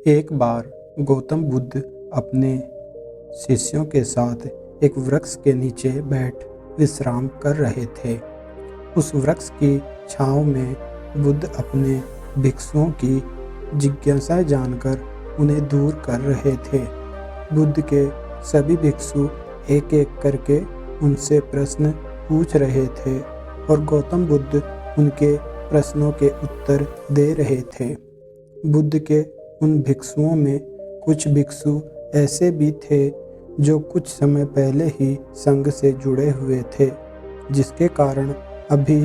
एक बार गौतम बुद्ध अपने शिष्यों के साथ एक वृक्ष के नीचे बैठ विश्राम कर रहे थे। उस वृक्ष की छांव में बुद्ध अपने भिक्षुओं की जिज्ञासा जानकर उन्हें दूर कर रहे थे। बुद्ध के सभी भिक्षु एक एक करके उनसे प्रश्न पूछ रहे थे और गौतम बुद्ध उनके प्रश्नों के उत्तर दे रहे थे। बुद्ध के उन भिक्षुओं में कुछ भिक्षु ऐसे भी थे जो कुछ समय पहले ही संघ से जुड़े हुए थे, जिसके कारण अभी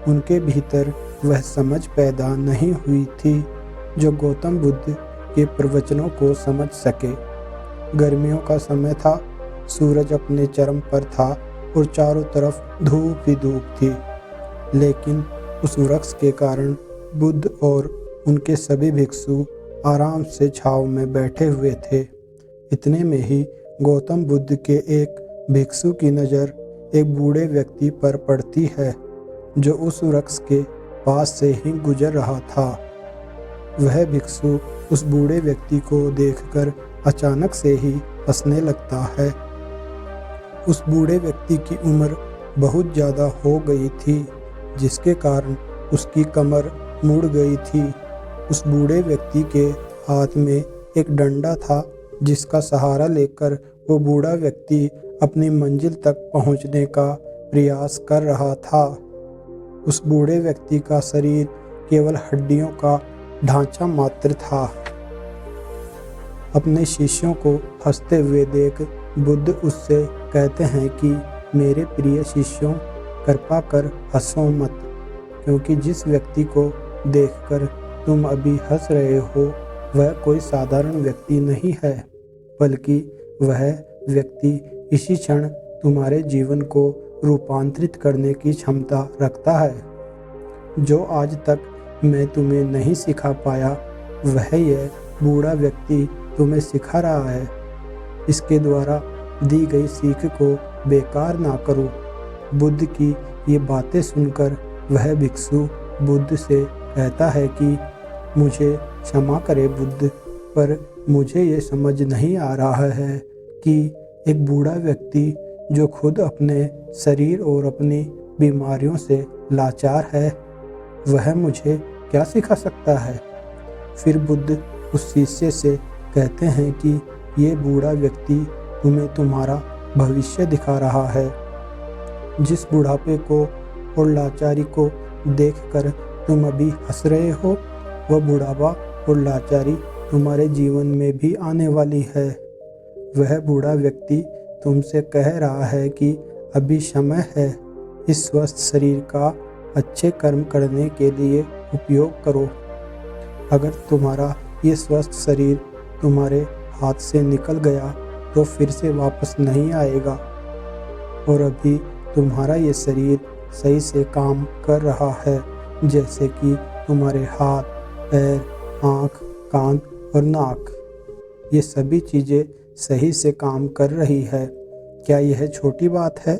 उनके भीतर वह समझ पैदा नहीं हुई थी जो गौतम बुद्ध के प्रवचनों को समझ सके। गर्मियों का समय था, सूरज अपने चरम पर था और चारों तरफ धूप ही धूप थी, लेकिन उस वृक्ष के कारण बुद्ध और उनके सभी भिक्षु आराम से छांव में बैठे हुए थे। इतने में ही गौतम बुद्ध के एक भिक्षु की नज़र एक बूढ़े व्यक्ति पर पड़ती है जो उस वृक्ष के पास से ही गुजर रहा था। वह भिक्षु उस बूढ़े व्यक्ति को देखकर अचानक से ही हंसने लगता है। उस बूढ़े व्यक्ति की उम्र बहुत ज़्यादा हो गई थी, जिसके कारण उसकी कमर मुड़ गई थी। उस बूढ़े व्यक्ति के हाथ में एक डंडा था, जिसका सहारा लेकर वो बूढ़ा व्यक्ति अपनी मंजिल तक पहुंचने का प्रयास कर रहा था। उस बूढ़े व्यक्ति का शरीर केवल हड्डियों का ढांचा मात्र था। अपने शिष्यों को हंसते हुए देख बुद्ध उससे कहते हैं कि मेरे प्रिय शिष्यों, कृपा कर हंसो मत, क्योंकि जिस व्यक्ति को देखकर तुम अभी हंस रहे हो वह कोई साधारण व्यक्ति नहीं है, बल्कि वह व्यक्ति इसी क्षण तुम्हारे जीवन को रूपांतरित करने की क्षमता रखता है। जो आज तक मैं तुम्हें नहीं सिखा पाया, वह यह बूढ़ा व्यक्ति तुम्हें सिखा रहा है। इसके द्वारा दी गई सीख को बेकार ना करो। बुद्ध की ये बातें सुनकर वह भिक्षु बुद्ध से कहता है कि मुझे क्षमा करे बुद्ध, पर मुझे ये समझ नहीं आ रहा है कि एक बूढ़ा व्यक्ति जो खुद अपने शरीर और अपनी बीमारियों से लाचार है, वह मुझे क्या सिखा सकता है। फिर बुद्ध उस शिष्य से कहते हैं कि ये बूढ़ा व्यक्ति तुम्हें तुम्हारा भविष्य दिखा रहा है। जिस बुढ़ापे को और लाचारी को देखकर तुम अभी हंस रहे हो, वह बुढ़ापा और लाचारी तुम्हारे जीवन में भी आने वाली है। वह बूढ़ा व्यक्ति तुमसे कह रहा है कि अभी समय है, इस स्वस्थ शरीर का अच्छे कर्म करने के लिए उपयोग करो। अगर तुम्हारा ये स्वस्थ शरीर तुम्हारे हाथ से निकल गया तो फिर से वापस नहीं आएगा, और अभी तुम्हारा ये शरीर सही से काम कर रहा है, जैसे कि तुम्हारे हाथ, पैर, आँख, कान और नाक, ये सभी चीज़ें सही से काम कर रही है। क्या यह छोटी बात है?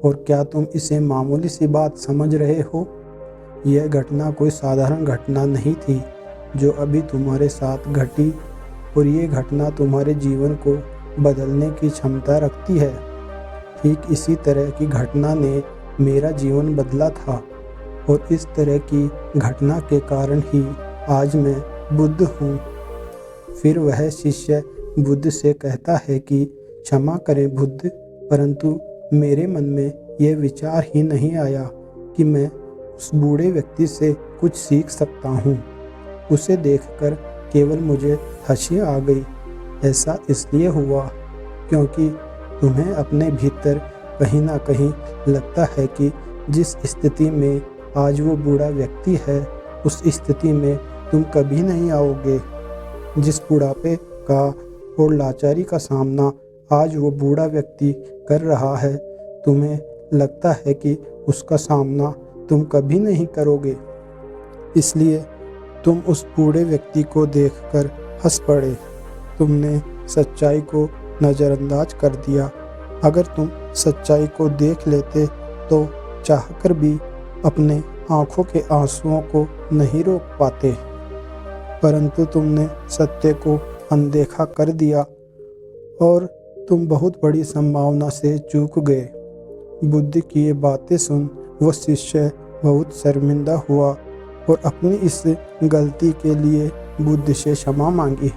और क्या तुम इसे मामूली सी बात समझ रहे हो? यह घटना कोई साधारण घटना नहीं थी जो अभी तुम्हारे साथ घटी, और ये घटना तुम्हारे जीवन को बदलने की क्षमता रखती है। ठीक इसी तरह की घटना ने मेरा जीवन बदला था, और इस तरह की घटना के कारण ही आज मैं बुद्ध हूँ। फिर वह शिष्य बुद्ध से कहता है कि क्षमा करें बुद्ध, परंतु मेरे मन में यह विचार ही नहीं आया कि मैं उस बूढ़े व्यक्ति से कुछ सीख सकता हूँ। उसे देखकर केवल मुझे हंसी आ गई। ऐसा इसलिए हुआ क्योंकि तुम्हें अपने भीतर कहीं ना कहीं लगता है कि जिस स्थिति में आज वो बूढ़ा व्यक्ति है, उस स्थिति में तुम कभी नहीं आओगे। जिस बुढ़ापे का और लाचारी का सामना आज वो बूढ़ा व्यक्ति कर रहा है, तुम्हें लगता है कि उसका सामना तुम कभी नहीं करोगे। इसलिए तुम उस बूढ़े व्यक्ति को देखकर हंस पड़े। तुमने सच्चाई को नज़रअंदाज कर दिया। अगर तुम सच्चाई को देख लेते तो चाहकर भी अपने आँखों के आंसुओं को नहीं रोक पाते। परंतु तुमने सत्य को अनदेखा कर दिया और तुम बहुत बड़ी संभावना से चूक गए। बुद्ध की ये बातें सुन वो शिष्य बहुत शर्मिंदा हुआ और अपनी इस गलती के लिए बुद्ध से क्षमा मांगी।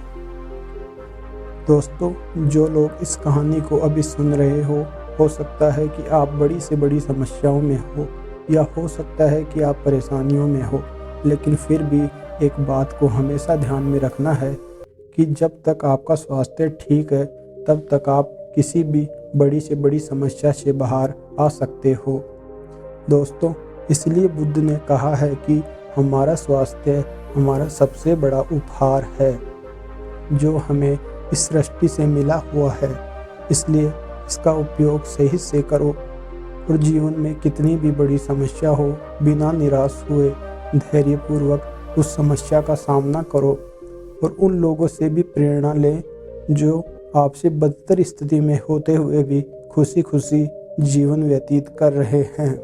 दोस्तों, जो लोग इस कहानी को अभी सुन रहे हो सकता है कि आप बड़ी से बड़ी समस्याओं में हो या हो सकता है कि आप परेशानियों में हो, लेकिन फिर भी एक बात को हमेशा ध्यान में रखना है कि जब तक आपका स्वास्थ्य ठीक है तब तक आप किसी भी बड़ी से बड़ी समस्या से बाहर आ सकते हो। दोस्तों, इसलिए बुद्ध ने कहा है कि हमारा स्वास्थ्य हमारा सबसे बड़ा उपहार है जो हमें इस सृष्टि से मिला हुआ है। इसलिए इसका उपयोग सही से करो और जीवन में कितनी भी बड़ी समस्या हो बिना निराश हुए धैर्यपूर्वक उस समस्या का सामना करो और उन लोगों से भी प्रेरणा लें जो आपसे बदतर स्थिति में होते हुए भी खुशी खुशी जीवन व्यतीत कर रहे हैं।